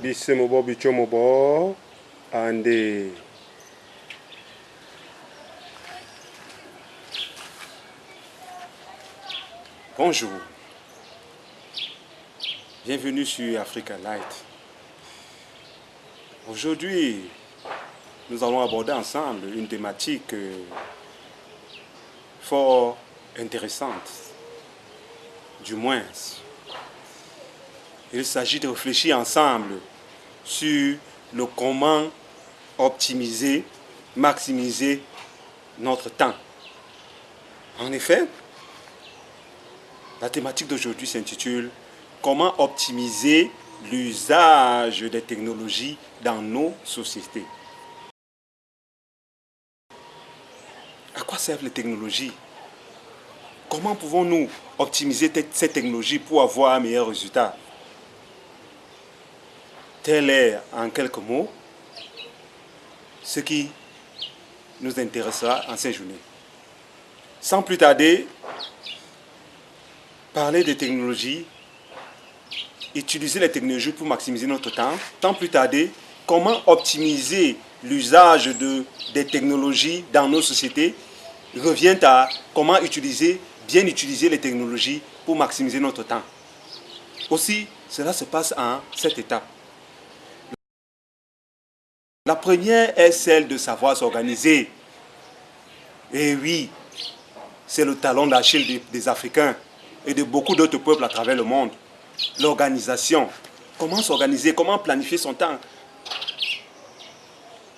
Bissemobo bichomobo ande. Bonjour, bienvenue sur Africa Light. Aujourd'hui, nous allons aborder ensemble une thématique fort intéressante, du moins. Il s'agit de réfléchir ensemble sur le comment optimiser, maximiser notre temps. En effet, la thématique d'aujourd'hui s'intitule « Comment optimiser l'usage des technologies dans nos sociétés ». À quoi servent les technologies? Comment pouvons-nous optimiser ces technologies pour avoir un meilleur résultat? Tel est, en quelques mots, ce qui nous intéressera en ces journées. Sans plus tarder, parler des technologies, utiliser les technologies pour maximiser notre temps. Sans plus tarder, comment optimiser l'usage des technologies dans nos sociétés revient à comment bien utiliser les technologies pour maximiser notre temps. Aussi, cela se passe en 7 étapes. La première est celle de savoir s'organiser. Et oui, c'est le talon d'Achille des Africains et de beaucoup d'autres peuples à travers le monde. L'organisation. Comment s'organiser? Comment planifier son temps?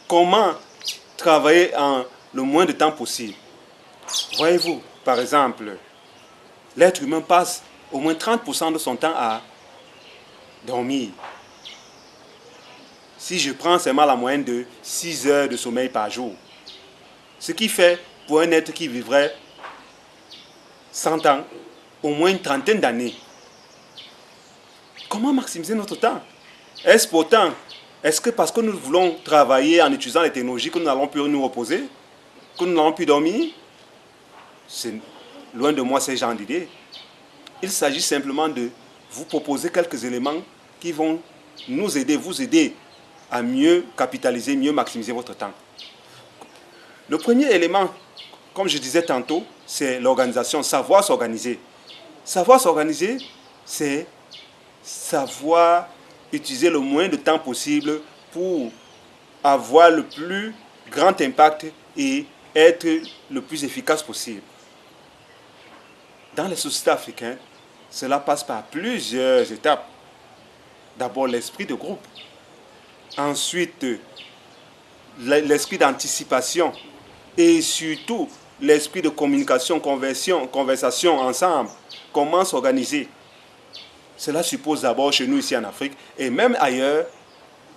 Comment travailler en le moins de temps possible? Voyez-vous, par exemple, l'être humain passe au moins 30% de son temps à dormir. Si je prends seulement la moyenne de 6 heures de sommeil par jour, ce qui fait pour un être qui vivrait 100 ans, au moins une trentaine d'années. Comment maximiser notre temps? Est-ce que parce que nous voulons travailler en utilisant les technologies que nous n'allons plus nous reposer? Que nous n'allons plus dormir? C'est loin de moi ces genre d'idées. Il s'agit simplement de vous proposer quelques éléments qui vont vous aider à mieux capitaliser, mieux maximiser votre temps. Le premier élément, comme je disais tantôt, c'est l'organisation, savoir s'organiser. Savoir s'organiser, c'est savoir utiliser le moins de temps possible pour avoir le plus grand impact et être le plus efficace possible. Dans les sociétés africaines, cela passe par plusieurs étapes. D'abord, l'esprit de groupe. Ensuite, l'esprit d'anticipation. Et surtout, l'esprit de communication, conversation ensemble. Comment s'organiser? Cela suppose d'abord chez nous ici en Afrique et même ailleurs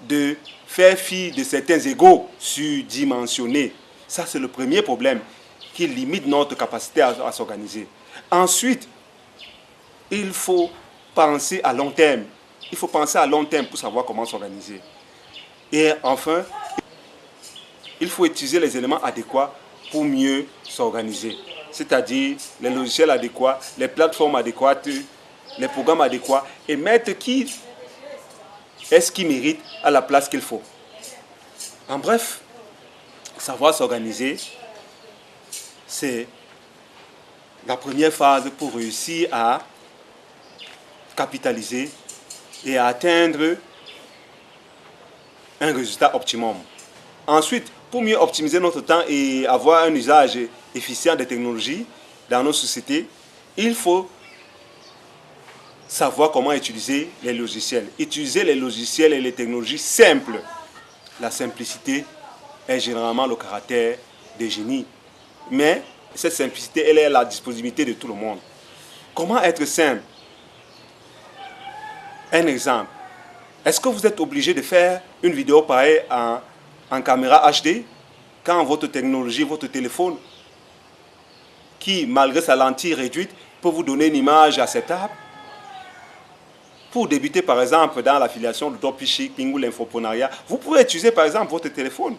de faire fi de certains égos surdimensionnés. Ça, c'est le premier problème qui limite notre capacité à s'organiser. Ensuite, il faut penser à long terme. Il faut penser à long terme pour savoir comment s'organiser. Et enfin, il faut utiliser les éléments adéquats pour mieux s'organiser. C'est-à-dire les logiciels adéquats, les plateformes adéquates, les programmes adéquats et mettre qui est-ce qui mérite à la place qu'il faut. En bref, savoir s'organiser, c'est la première phase pour réussir à capitaliser et à atteindre un résultat optimum. Ensuite, pour mieux optimiser notre temps et avoir un usage efficient des technologies dans nos sociétés, il faut savoir comment utiliser les logiciels. Utiliser les logiciels et les technologies simples. La simplicité est généralement le caractère des génies. Mais cette simplicité, elle est à la disponibilité de tout le monde. Comment être simple? Un exemple. Est-ce que vous êtes obligé de faire une vidéo pareille en caméra HD quand votre technologie, votre téléphone, qui malgré sa lentille réduite, peut vous donner une image acceptable? Pour débuter par exemple dans l'affiliation de dropshipping ou l'infoprenariat, vous pouvez utiliser par exemple votre téléphone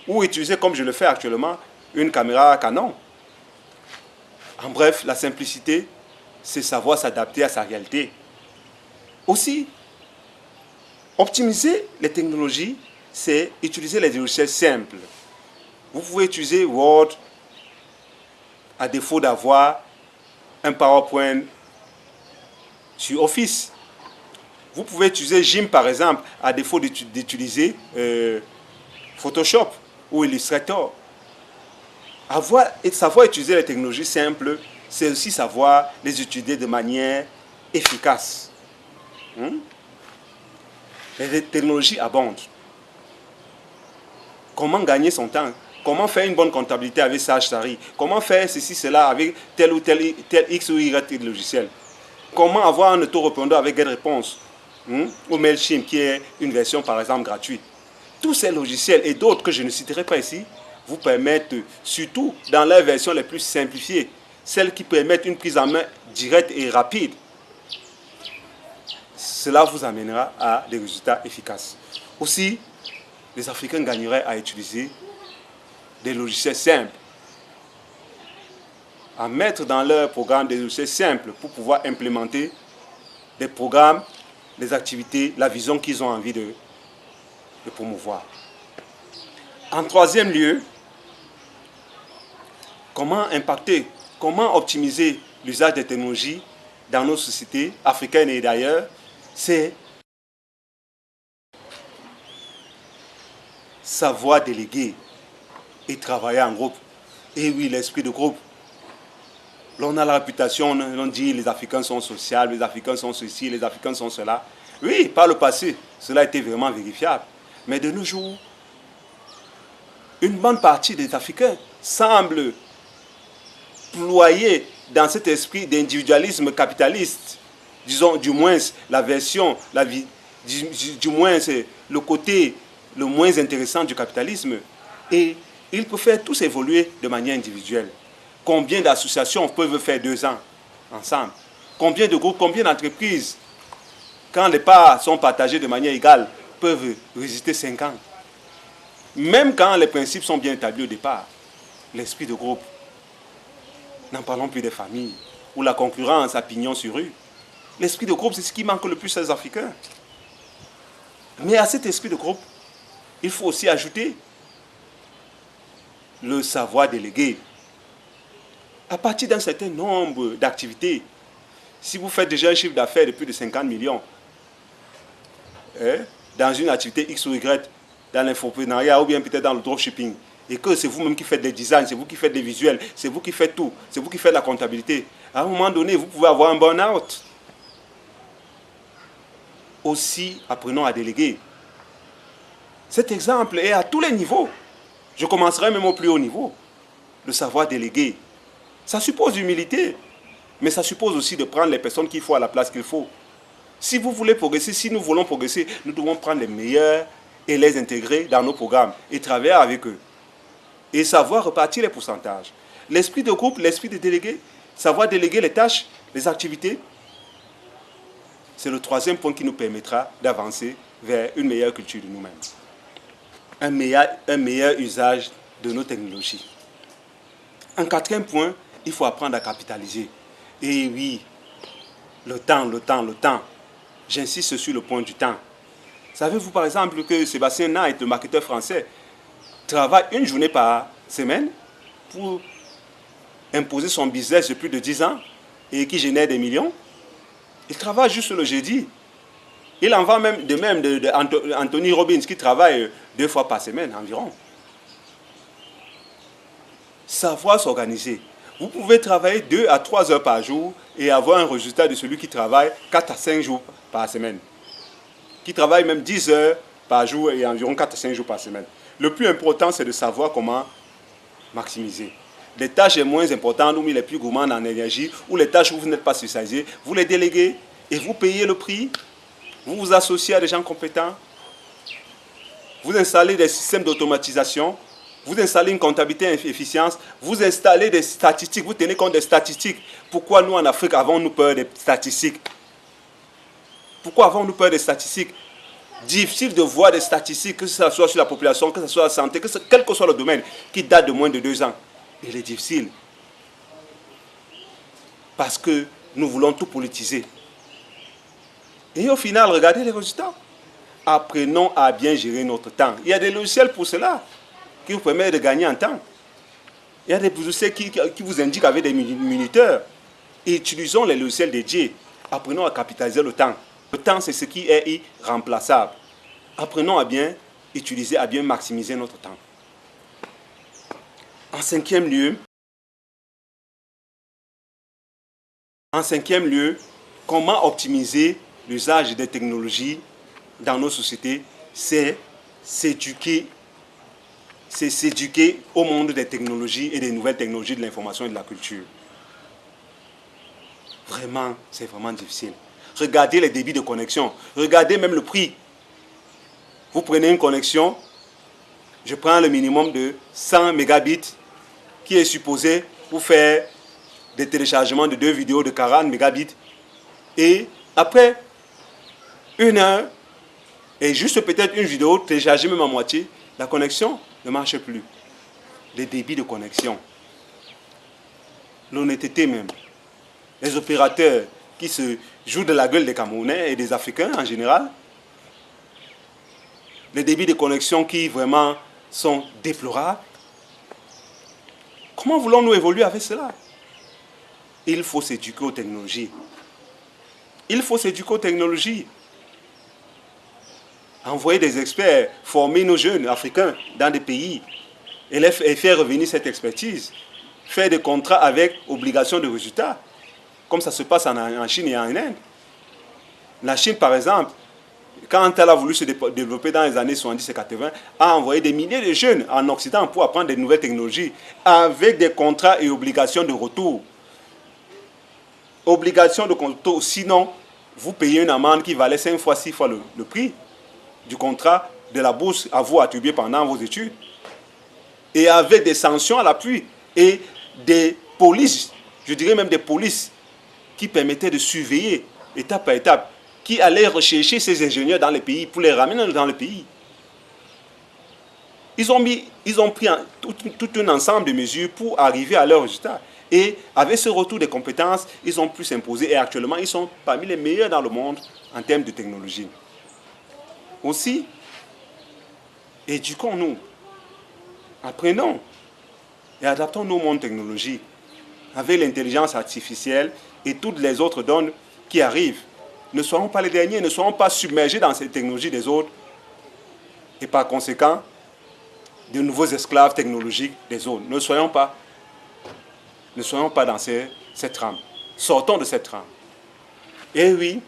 ou utiliser comme je le fais actuellement une caméra Canon. En bref, la simplicité, c'est savoir s'adapter à sa réalité. Aussi, Optimiser les technologies, c'est utiliser les logiciels simples. Vous pouvez utiliser Word à défaut d'avoir un PowerPoint sur Office. Vous pouvez utiliser Gim par exemple à défaut d'utiliser Photoshop ou Illustrator. Savoir utiliser les technologies simples, c'est aussi savoir les utiliser de manière efficace. Les technologies abondent. Comment gagner son temps? Comment faire une bonne comptabilité avec Sage Sari? Comment faire ceci, cela avec tel ou tel X ou Y logiciel? Comment avoir un autorépondeur avec GetResponse ou MailChimp qui est une version par exemple gratuite? Tous ces logiciels et d'autres que je ne citerai pas ici vous permettent, surtout dans leurs versions les plus simplifiées, celles qui permettent une prise en main directe et rapide. Cela vous amènera à des résultats efficaces. Aussi, les Africains gagneraient à utiliser des logiciels simples, à mettre dans leur programme des logiciels simples pour pouvoir implémenter des programmes, des activités, la vision qu'ils ont envie de promouvoir. En troisième lieu, comment impacter, comment optimiser l'usage des technologies dans nos sociétés africaines et d'ailleurs, c'est savoir déléguer et travailler en groupe. Et oui, l'esprit de groupe. On a la réputation, on dit les Africains sont sociaux, les Africains sont ceci, les Africains sont cela. Oui, par le passé, cela a été vraiment vérifiable. Mais de nos jours, une bonne partie des Africains semblent ployer dans cet esprit d'individualisme capitaliste. Disons, du moins, la version, du moins, c'est le côté le moins intéressant du capitalisme. Et ils peuvent faire tous évoluer de manière individuelle. Combien d'associations peuvent faire 2 ans ensemble? Combien de groupes, combien d'entreprises, quand les parts sont partagées de manière égale, peuvent résister 5 ans? Même quand les principes sont bien établis au départ, l'esprit de groupe, n'en parlons plus des familles, où la concurrence a pignon sur rue. L'esprit de groupe, c'est ce qui manque le plus aux Africains. Mais à cet esprit de groupe, il faut aussi ajouter le savoir déléguer. À partir d'un certain nombre d'activités, si vous faites déjà un chiffre d'affaires de plus de 50 millions, dans une activité X ou Y, dans l'infoprenariat ou bien peut-être dans le dropshipping, et que c'est vous-même qui faites des designs, c'est vous qui faites des visuels, c'est vous qui faites tout, c'est vous qui faites la comptabilité, à un moment donné, vous pouvez avoir un burn-out. Aussi, apprenons à déléguer. Cet exemple est à tous les niveaux. Je commencerai même au plus haut niveau. Le savoir déléguer. Ça suppose l'humilité, mais ça suppose aussi de prendre les personnes qu'il faut à la place qu'il faut. Si vous voulez progresser, si nous voulons progresser, nous devons prendre les meilleurs et les intégrer dans nos programmes et travailler avec eux. Et savoir repartir les pourcentages. L'esprit de groupe, l'esprit de délégué, savoir déléguer les tâches, les activités, c'est le troisième point qui nous permettra d'avancer vers une meilleure culture de nous-mêmes. Un meilleur usage de nos technologies. En quatrième point, il faut apprendre à capitaliser. Et oui, le temps. J'insiste sur le point du temps. Savez-vous par exemple que Sébastien Knight, le marketeur français, travaille une journée par semaine pour imposer son business de plus de 10 ans et qui génère des millions? Il travaille juste le jeudi. Il en va même de Anthony Robbins qui travaille 2 fois par semaine environ. Savoir s'organiser. Vous pouvez travailler 2 à 3 heures par jour et avoir un résultat de celui qui travaille 4 à 5 jours par semaine. Qui travaille même 10 heures par jour et environ 4 à 5 jours par semaine. Le plus important, c'est de savoir comment maximiser. Les tâches les moins importantes ou les plus gourmandes en énergie ou les tâches où vous n'êtes pas spécialisé, vous les déléguez et vous payez le prix. Vous vous associez à des gens compétents. Vous installez des systèmes d'automatisation. Vous installez une comptabilité efficience. Vous installez des statistiques. Vous tenez compte des statistiques. Pourquoi nous en Afrique avons-nous peur des statistiques? Pourquoi avons-nous peur des statistiques? Difficile de voir des statistiques, que ce soit sur la population, que ce soit la santé, quel que soit le domaine, qui date de moins de 2 ans. Il est difficile. Parce que nous voulons tout politiser. Et au final, regardez les résultats. apprenons à bien gérer notre temps. Il y a des logiciels pour cela, qui vous permettent de gagner en temps. Il y a des logiciels qui vous indiquent avec des minuteurs. Et utilisons les logiciels dédiés. Apprenons à capitaliser le temps. Le temps, c'est ce qui est irremplaçable. Apprenons à bien utiliser, à bien maximiser notre temps. En cinquième lieu, comment optimiser l'usage des technologies dans nos sociétés? C'est s'éduquer au monde des technologies et des nouvelles technologies de l'information et de la culture. Vraiment, c'est vraiment difficile. Regardez les débits de connexion. Regardez même le prix. Vous prenez une connexion, je prends le minimum de 100 mégabits qui est supposé pour faire des téléchargements de 2 vidéos de 40 mégabits. Et après 1 heure, et juste peut-être une vidéo téléchargée même à moitié, la connexion ne marche plus. Les débits de connexion. L'honnêteté même. Les opérateurs qui se jouent de la gueule des Camerounais et des Africains en général. Les débits de connexion qui vraiment sont déplorables. Comment voulons-nous évoluer avec cela? Il faut s'éduquer aux technologies. Il faut s'éduquer aux technologies. Envoyer des experts, former nos jeunes africains dans des pays et faire revenir cette expertise. Faire des contrats avec obligation de résultats, comme ça se passe en Chine et en Inde. La Chine, par exemple, quand elle a voulu se développer dans les années 70 et 80, a envoyé des milliers de jeunes en Occident pour apprendre des nouvelles technologies avec des contrats et obligations de retour. Obligation de retour, sinon, vous payez une amende qui valait 5 fois, 6 fois le prix du contrat de la bourse à vous attribuer pendant vos études. Et avec des sanctions à l'appui et des polices, je dirais même des polices, qui permettaient de surveiller étape par étape, qui allaient rechercher ces ingénieurs dans les pays pour les ramener dans le pays. Ils ont pris tout un ensemble de mesures pour arriver à leurs résultats. Et avec ce retour des compétences, ils ont pu s'imposer et actuellement, ils sont parmi les meilleurs dans le monde en termes de technologie. Aussi, éduquons-nous, apprenons et adaptons-nous au monde technologique avec l'intelligence artificielle et toutes les autres données qui arrivent. Ne soyons pas les derniers, ne soyons pas submergés dans ces technologies des autres et par conséquent, de nouveaux esclaves technologiques des autres. Ne soyons pas dans cette trame. Sortons de cette trame. Et oui,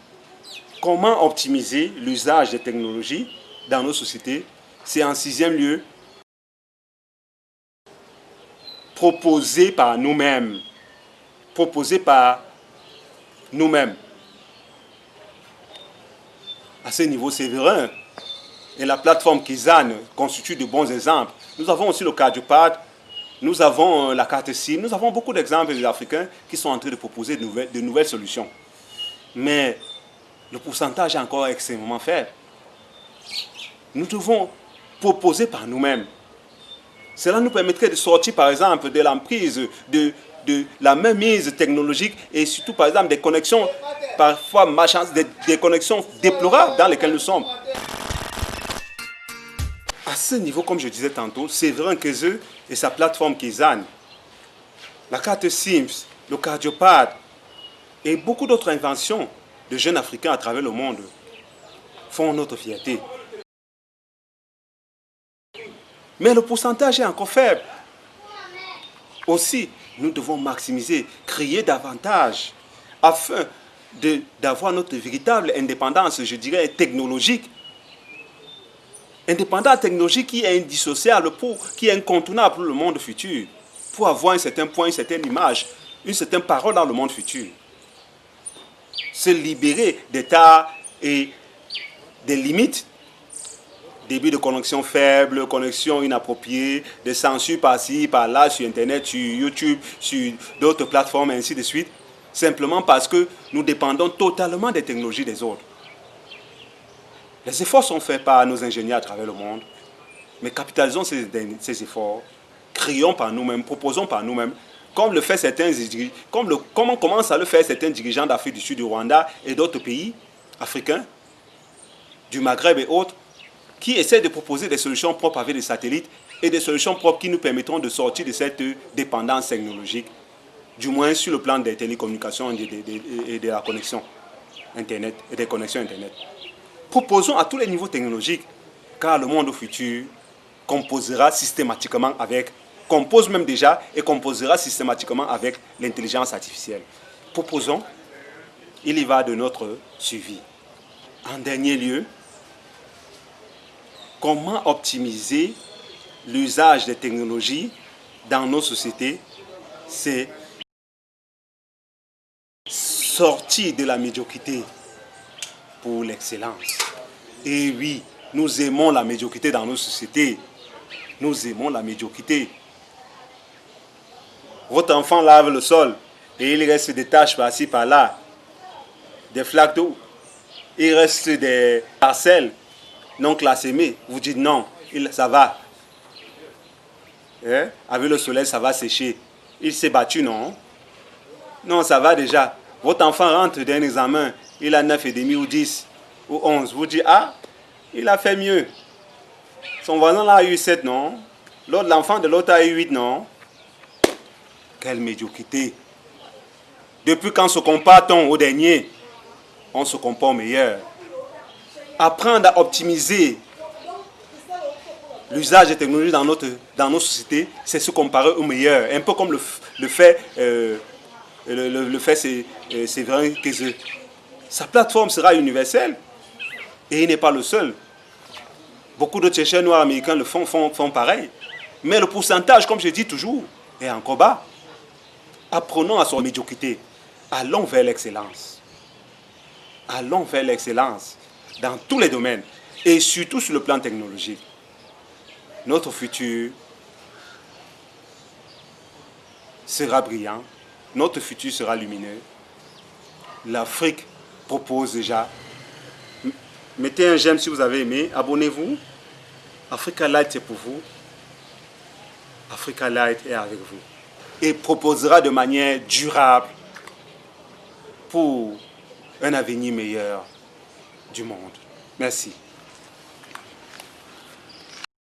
comment optimiser l'usage des technologies dans nos sociétés? C'est en sixième lieu, proposé par nous-mêmes. Proposé par nous-mêmes. À ce niveau sévérin, et la plateforme Kizan constitue de bons exemples. Nous avons aussi le Cardiopad, nous avons la carte SIM, nous avons beaucoup d'exemples d'Africains qui sont en train de proposer de nouvelles solutions. Mais le pourcentage est encore extrêmement faible. Nous devons proposer par nous-mêmes. Cela nous permettrait de sortir, par exemple, de l'emprise de la mainmise technologique et surtout, par exemple, des connexions parfois machantes, des connexions déplorables dans lesquelles nous sommes. À ce niveau, comme je disais tantôt, c'est vrai que eux et sa plateforme Kizan, la carte SIMS, le Cardiopad et beaucoup d'autres inventions de jeunes Africains à travers le monde font notre fierté. Mais le pourcentage est encore faible. Aussi, nous devons maximiser, créer davantage afin d'avoir notre véritable indépendance, je dirais, technologique. Indépendance technologique qui est indissociable, qui est incontournable pour le monde futur, pour avoir un certain point, une certaine image, une certaine parole dans le monde futur. Se libérer des tares et des limites, débit de connexion faible, connexion inappropriée, des censures par-ci, par-là, sur Internet, sur YouTube, sur d'autres plateformes, et ainsi de suite, simplement parce que nous dépendons totalement des technologies des autres. Les efforts sont faits par nos ingénieurs à travers le monde, mais capitalisons ces efforts, créons par nous-mêmes, proposons par nous-mêmes, comme le fait certains, comment commencent à le faire certains dirigeants d'Afrique du Sud, du Rwanda et d'autres pays africains, du Maghreb et autres, qui essaient de proposer des solutions propres avec des satellites et des solutions propres qui nous permettront de sortir de cette dépendance technologique, du moins sur le plan des télécommunications et de la connexion Internet et des connexions Internet. Proposons à tous les niveaux technologiques, car le monde futur composera systématiquement avec, compose même déjà et composera systématiquement avec l'intelligence artificielle. Proposons, il y va de notre suivi. En dernier lieu, comment optimiser l'usage des technologies dans nos sociétés? C'est sortir de la médiocrité pour l'excellence. Et oui, nous aimons la médiocrité dans nos sociétés. Nous aimons la médiocrité. Votre enfant lave le sol et il reste des taches par-ci, par-là, des flaques d'eau. Il reste des parcelles non classées. Vous dites non, ça va. Avec le soleil, ça va sécher. Il s'est battu, non? Non, ça va déjà. Votre enfant rentre d'un examen, il a 9,5 ou 10 ou 11. Vous dites, ah, il a fait mieux. Son voisin là a eu 7, non? L'enfant de l'autre a eu 8, non? Quelle médiocrité. Depuis quand se compare-t-on au dernier? On se compare au meilleur. Apprendre à optimiser l'usage des technologies dans nos sociétés, c'est se comparer au meilleur. Un peu comme le fait Séverin Kézé. Sa plateforme sera universelle et il n'est pas le seul. Beaucoup d'autres chercheurs noirs américains le font pareil. Mais le pourcentage, comme je dis toujours, est encore bas. Apprenons à son médiocrité. Allons vers l'excellence. Allons vers l'excellence dans tous les domaines et surtout sur le plan technologique. Notre futur sera brillant, notre futur sera lumineux. L'Afrique propose déjà. Mettez un j'aime si vous avez aimé, abonnez-vous. Africa Light c'est pour vous. Africa Light est avec vous. Et proposera de manière durable pour un avenir meilleur du monde. Merci.